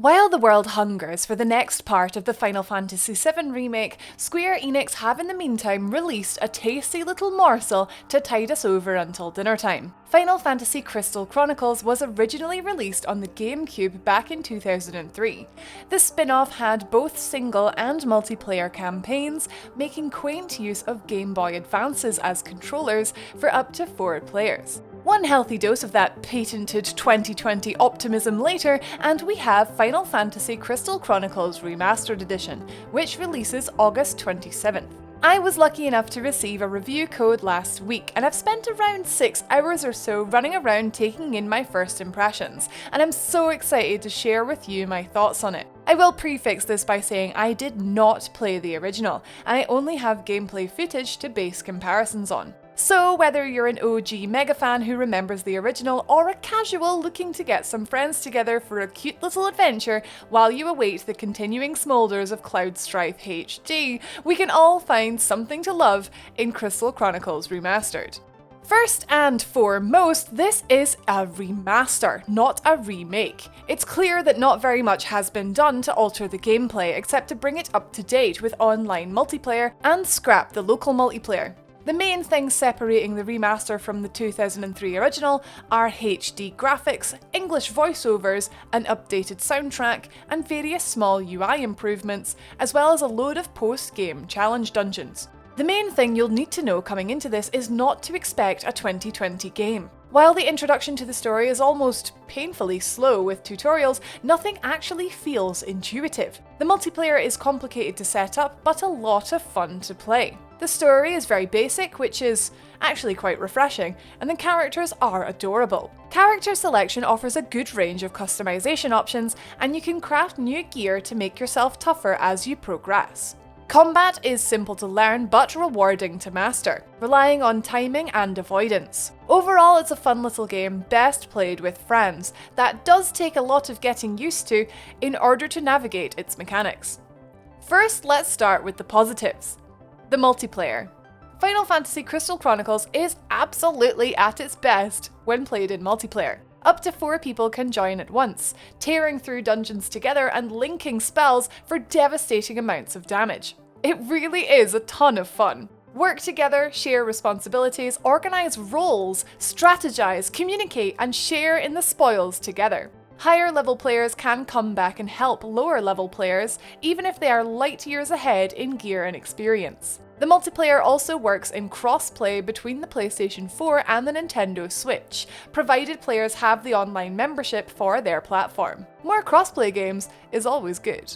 While the world hungers for the next part of the Final Fantasy VII Remake, Square Enix have in the meantime released a tasty little morsel to tide us over until dinner time. Final Fantasy Crystal Chronicles was originally released on the GameCube back in 2003. The spin-off had both single and multiplayer campaigns, making quaint use of Game Boy Advances as controllers for up to 4 players. One healthy dose of that patented 2020 optimism later, and we have Final Fantasy Crystal Chronicles Remastered Edition, which releases August 27th. I was lucky enough to receive a review code last week, and I've spent around 6 hours or so running around taking in my first impressions, and I'm so excited to share with you my thoughts on it. I will prefix this by saying I did not play the original, and I only have gameplay footage to base comparisons on. So whether you're an OG mega fan who remembers the original or a casual looking to get some friends together for a cute little adventure while you await the continuing smoulders of Cloud Strife HD, we can all find something to love in Crystal Chronicles Remastered. First and foremost, this is a remaster, not a remake. It's clear that not very much has been done to alter the gameplay except to bring it up to date with online multiplayer and scrap the local multiplayer. The main things separating the remaster from the 2003 original are HD graphics, English voiceovers, an updated soundtrack, and various small UI improvements, as well as a load of post-game challenge dungeons. The main thing you'll need to know coming into this is not to expect a 2020 game. While the introduction to the story is almost painfully slow with tutorials, nothing actually feels intuitive. The multiplayer is complicated to set up, but a lot of fun to play. The story is very basic, which is actually quite refreshing, and the characters are adorable. Character selection offers a good range of customization options, and you can craft new gear to make yourself tougher as you progress. Combat is simple to learn but rewarding to master, relying on timing and avoidance. Overall, it's a fun little game, best played with friends, that does take a lot of getting used to in order to navigate its mechanics. First, let's start with the positives. The multiplayer. Final Fantasy Crystal Chronicles is absolutely at its best when played in multiplayer. Up to 4 people can join at once, tearing through dungeons together and linking spells for devastating amounts of damage. It really is a ton of fun. Work together, share responsibilities, organise roles, strategize, communicate, and share in the spoils together. Higher level players can come back and help lower level players, even if they are light years ahead in gear and experience. The multiplayer also works in cross-play between the PlayStation 4 and the Nintendo Switch, provided players have the online membership for their platform. More cross-play games is always good.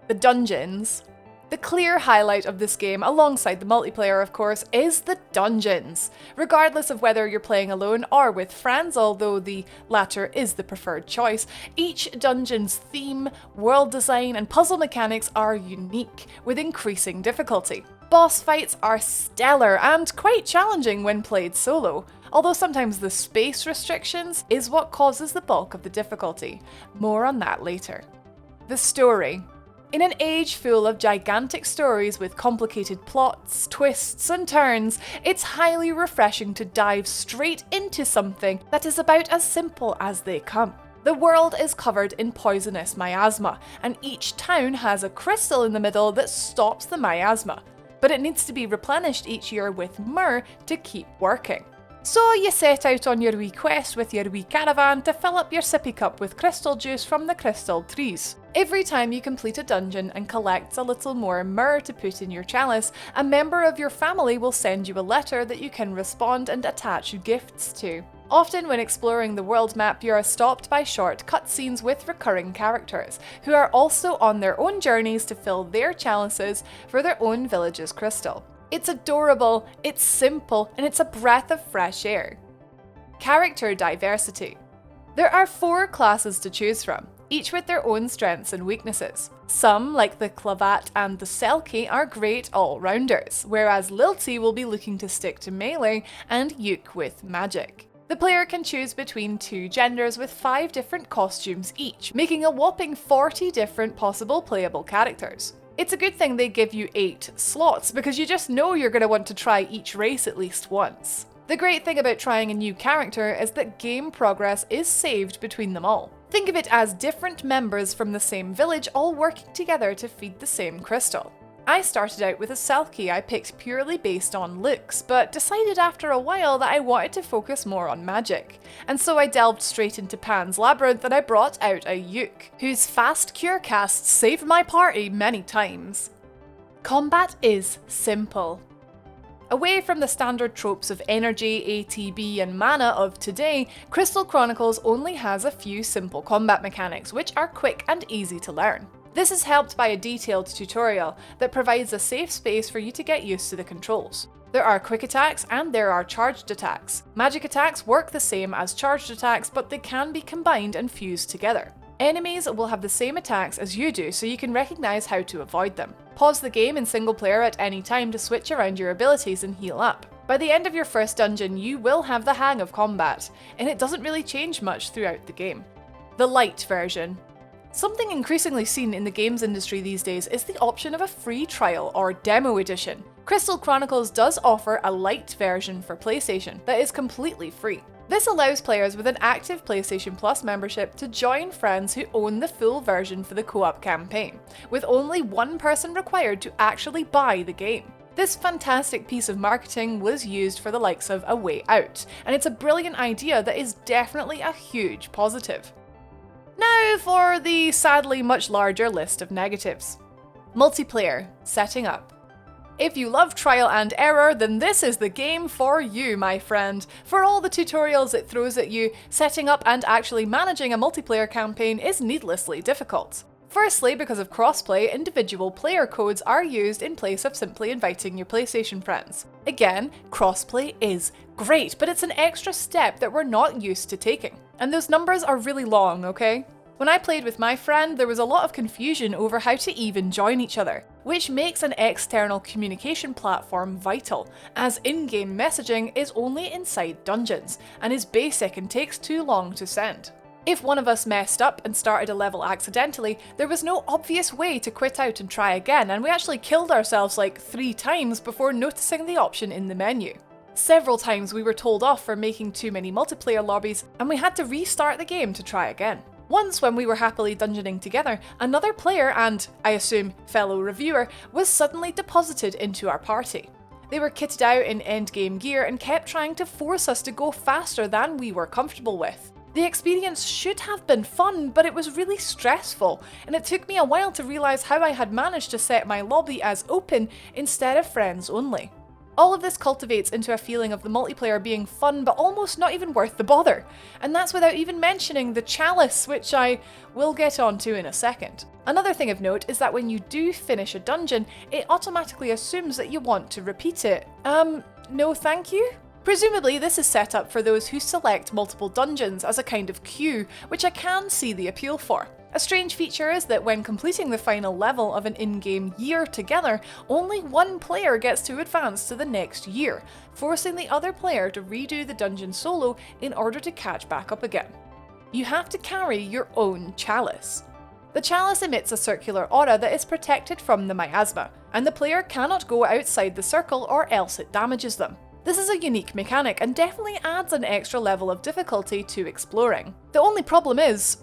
The dungeons. The clear highlight of this game, alongside the multiplayer of course, is the dungeons. Regardless of whether you're playing alone or with friends, although the latter is the preferred choice, each dungeon's theme, world design, and puzzle mechanics are unique, with increasing difficulty. Boss fights are stellar and quite challenging when played solo, although sometimes the space restrictions is what causes the bulk of the difficulty. More on that later. The story. In an age full of gigantic stories with complicated plots, twists, and turns, it's highly refreshing to dive straight into something that is about as simple as they come. The world is covered in poisonous miasma, and each town has a crystal in the middle that stops the miasma, but it needs to be replenished each year with myrrh to keep working. So you set out on your wee quest with your wee caravan to fill up your sippy cup with crystal juice from the crystal trees. Every time you complete a dungeon and collect a little more myrrh to put in your chalice, a member of your family will send you a letter that you can respond and attach gifts to. Often when exploring the world map, you are stopped by short cutscenes with recurring characters, who are also on their own journeys to fill their chalices for their own village's crystal. It's adorable, it's simple, and it's a breath of fresh air. Character diversity. There are 4 classes to choose from, each with their own strengths and weaknesses. Some, like the Clavat and the Selkie, are great all-rounders, whereas Lilty will be looking to stick to melee and Yuke with magic. The player can choose between 2 genders with 5 different costumes each, making a whopping 40 different possible playable characters. It's a good thing they give you 8 slots, because you just know you're going to want to try each race at least once. The The great thing about trying a new character is that game progress is saved between them all. Think of it as different members from the same village all working together to feed the same crystal. I started out with a Selkie I picked purely based on looks, but decided after a while that I wanted to focus more on magic. And so I delved straight into Pan's Labyrinth and I brought out a Uke, whose fast cure casts saved my party many times. Combat is simple. Away from the standard tropes of energy, ATB and mana of today, Crystal Chronicles only has a few simple combat mechanics which are quick and easy to learn. This is helped by a detailed tutorial that provides a safe space for you to get used to the controls. There are quick attacks and there are charged attacks. Magic attacks work the same as charged attacks, but they can be combined and fused together. Enemies will have the same attacks as you do, so you can recognise how to avoid them. Pause the game in single player at any time to switch around your abilities and heal up. By the end of your first dungeon, you will have the hang of combat, and it doesn't really change much throughout the game. The light version. Something increasingly seen in the games industry these days is the option of a free trial or demo edition. Crystal Chronicles does offer a light version for PlayStation that is completely free. This allows players with an active PlayStation Plus membership to join friends who own the full version for the co-op campaign, with only one person required to actually buy the game. This fantastic piece of marketing was used for the likes of A Way Out, and it's a brilliant idea that is definitely a huge positive. Now for the sadly much larger list of negatives. Multiplayer setting up. If you love trial and error, then this is the game for you, my friend. For all the tutorials it throws at you, setting up and actually managing a multiplayer campaign is needlessly difficult. Firstly, because of crossplay, individual player codes are used in place of simply inviting your PlayStation friends. Again, crossplay is great, but it's an extra step that we're not used to taking. And those numbers are really long, okay? When I played with my friend, there was a lot of confusion over how to even join each other, which makes an external communication platform vital, as in-game messaging is only inside dungeons, and is basic and takes too long to send. If one of us messed up and started a level accidentally, there was no obvious way to quit out and try again, and we actually killed ourselves like 3 times before noticing the option in the menu. Several times we were told off for making too many multiplayer lobbies, and we had to restart the game to try again. Once, when we were happily dungeoning together, another player and, I assume, fellow reviewer was suddenly deposited into our party. They were kitted out in endgame gear and kept trying to force us to go faster than we were comfortable with. The experience should have been fun, but it was really stressful, and it took me a while to realise how I had managed to set my lobby as open instead of friends only. All of this cultivates into a feeling of the multiplayer being fun but almost not even worth the bother, and that's without even mentioning the chalice, which I will get onto in a second. Another thing of note is that when you do finish a dungeon, it automatically assumes that you want to repeat it. No thank you? Presumably this is set up for those who select multiple dungeons as a kind of queue, which I can see the appeal for. A strange feature is that when completing the final level of an in-game year together, only one player gets to advance to the next year, forcing the other player to redo the dungeon solo in order to catch back up again. You have to carry your own chalice. The chalice emits a circular aura that is protected from the miasma, and the player cannot go outside the circle or else it damages them. This is a unique mechanic and definitely adds an extra level of difficulty to exploring. The only problem is,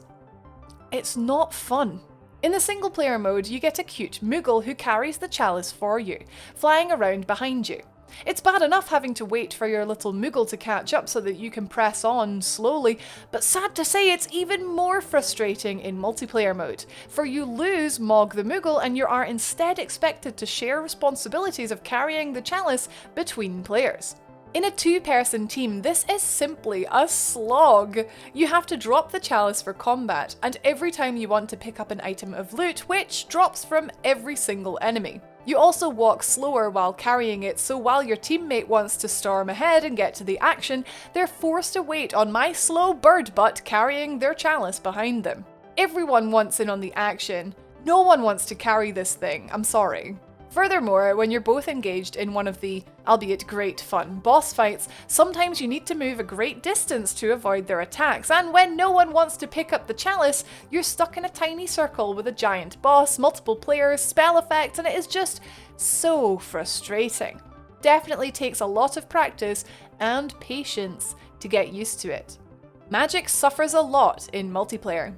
it's not fun. In the single player mode, you get a cute Moogle who carries the chalice for you, flying around behind you. It's bad enough having to wait for your little Moogle to catch up so that you can press on slowly, but sad to say it's even more frustrating in multiplayer mode, for you lose Mog the Moogle and you are instead expected to share responsibilities of carrying the chalice between players. In a 2-person team, this is simply a slog. You have to drop the chalice for combat, and every time you want to pick up an item of loot, which drops from every single enemy. You also walk slower while carrying it, so while your teammate wants to storm ahead and get to the action, they're forced to wait on my slow bird butt carrying their chalice behind them. Everyone wants in on the action. No one wants to carry this thing, I'm sorry. Furthermore, when you're both engaged in one of the, albeit great fun, boss fights, sometimes you need to move a great distance to avoid their attacks, and when no one wants to pick up the chalice, you're stuck in a tiny circle with a giant boss, multiple players, spell effects, and it is just so frustrating. Definitely takes a lot of practice and patience to get used to it. Magic suffers a lot in multiplayer.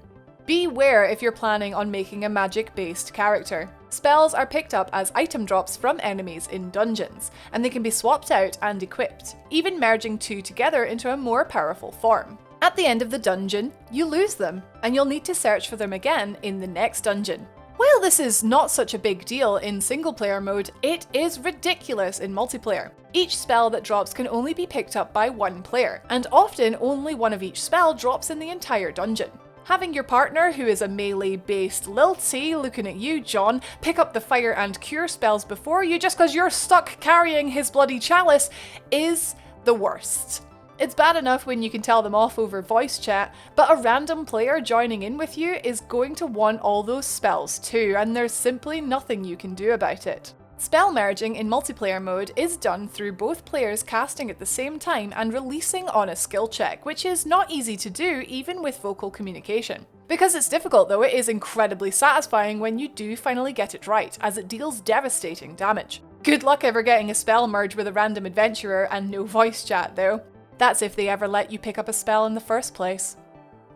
Beware if you're planning on making a magic-based character. Spells are picked up as item drops from enemies in dungeons, and they can be swapped out and equipped, even merging two together into a more powerful form. At the end of the dungeon, you lose them, and you'll need to search for them again in the next dungeon. While this is not such a big deal in single-player mode, it is ridiculous in multiplayer. Each spell that drops can only be picked up by one player, and often only one of each spell drops in the entire dungeon. Having your partner, who is a melee-based lilty looking at you, John, pick up the fire and cure spells before you just because you're stuck carrying his bloody chalice is the worst. It's bad enough when you can tell them off over voice chat, but a random player joining in with you is going to want all those spells too, and there's simply nothing you can do about it. Spell merging in multiplayer mode is done through both players casting at the same time and releasing on a skill check, which is not easy to do even with vocal communication. Because it's difficult though, it is incredibly satisfying when you do finally get it right, as it deals devastating damage. Good luck ever getting a spell merge with a random adventurer and no voice chat though. That's if they ever let you pick up a spell in the first place.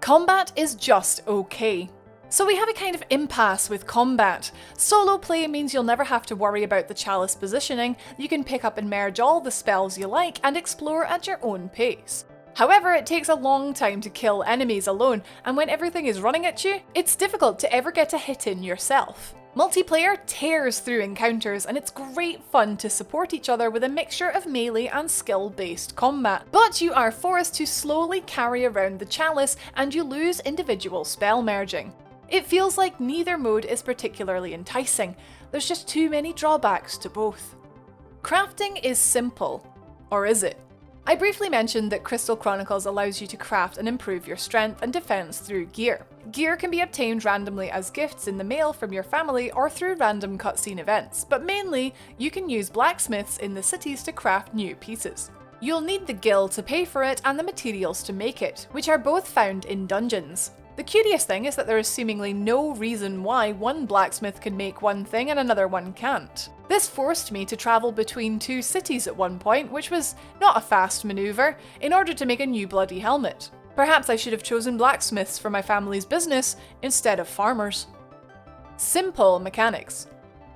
Combat is just okay. So we have a kind of impasse with combat. Solo play means you'll never have to worry about the chalice positioning, you can pick up and merge all the spells you like and explore at your own pace. However, it takes a long time to kill enemies alone, and when everything is running at you, it's difficult to ever get a hit in yourself. Multiplayer tears through encounters, and it's great fun to support each other with a mixture of melee and skill-based combat. But you are forced to slowly carry around the chalice, and you lose individual spell merging. It feels like neither mode is particularly enticing. There's just too many drawbacks to both. Crafting is simple. Or is it? I briefly mentioned that Crystal Chronicles allows you to craft and improve your strength and defense through gear. Gear can be obtained randomly as gifts in the mail from your family or through random cutscene events, but mainly you can use blacksmiths in the cities to craft new pieces. You'll need the gil to pay for it and the materials to make it, which are both found in dungeons. The curious thing is that there is seemingly no reason why one blacksmith can make one thing and another one can't. This forced me to travel between two cities at one point, which was not a fast maneuver, in order to make a new bloody helmet. Perhaps I should have chosen blacksmiths for my family's business instead of farmers. Simple mechanics.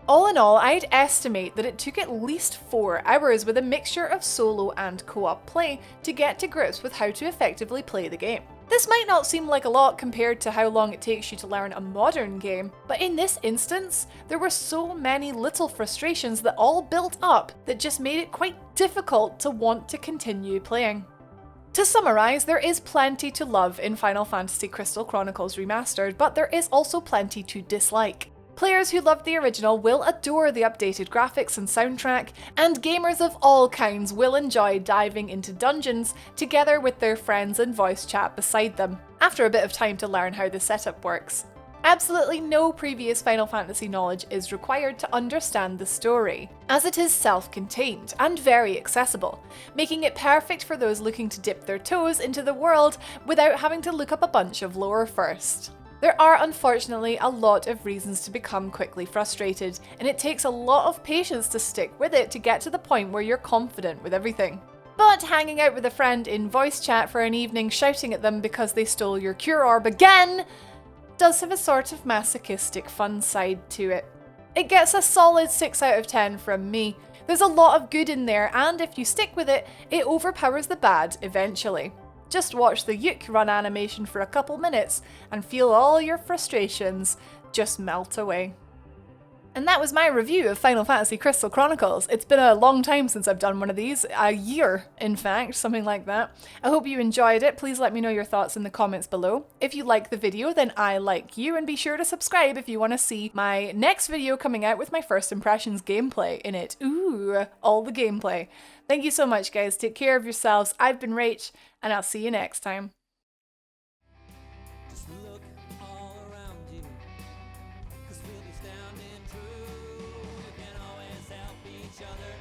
All in all, I'd estimate that it took at least 4 hours with a mixture of solo and co-op play to get to grips with how to effectively play the game. This might not seem like a lot compared to how long it takes you to learn a modern game, but in this instance, there were so many little frustrations that all built up that just made it quite difficult to want to continue playing. To summarise, there is plenty to love in Final Fantasy Crystal Chronicles Remastered, but there is also plenty to dislike. Players who loved the original will adore the updated graphics and soundtrack, and gamers of all kinds will enjoy diving into dungeons together with their friends and voice chat beside them, after a bit of time to learn how the setup works. Absolutely no previous Final Fantasy knowledge is required to understand the story, as it is self-contained and very accessible, making it perfect for those looking to dip their toes into the world without having to look up a bunch of lore first. There are unfortunately a lot of reasons to become quickly frustrated, and it takes a lot of patience to stick with it to get to the point where you're confident with everything. But hanging out with a friend in voice chat for an evening shouting at them because they stole your cure orb again does have a sort of masochistic fun side to it. It gets a solid 6 out of 10 from me. There's a lot of good in there, and if you stick with it, it overpowers the bad eventually. Just watch the Yuk run animation for a couple minutes and feel all your frustrations just melt away. And that was my review of Final Fantasy Crystal Chronicles. It's been a long time since I've done one of these, a year in fact, something like that. I hope you enjoyed it. Please let me know your thoughts in the comments below. If you like the video, then I like you, and be sure to subscribe if you want to see my next video coming out with my first impressions gameplay in it. Ooh, all the gameplay. Thank you so much guys, take care of yourselves. I've been Rach, and I'll see you next time. Just look all around you, 'cause we'll be standing true. We can always help each other.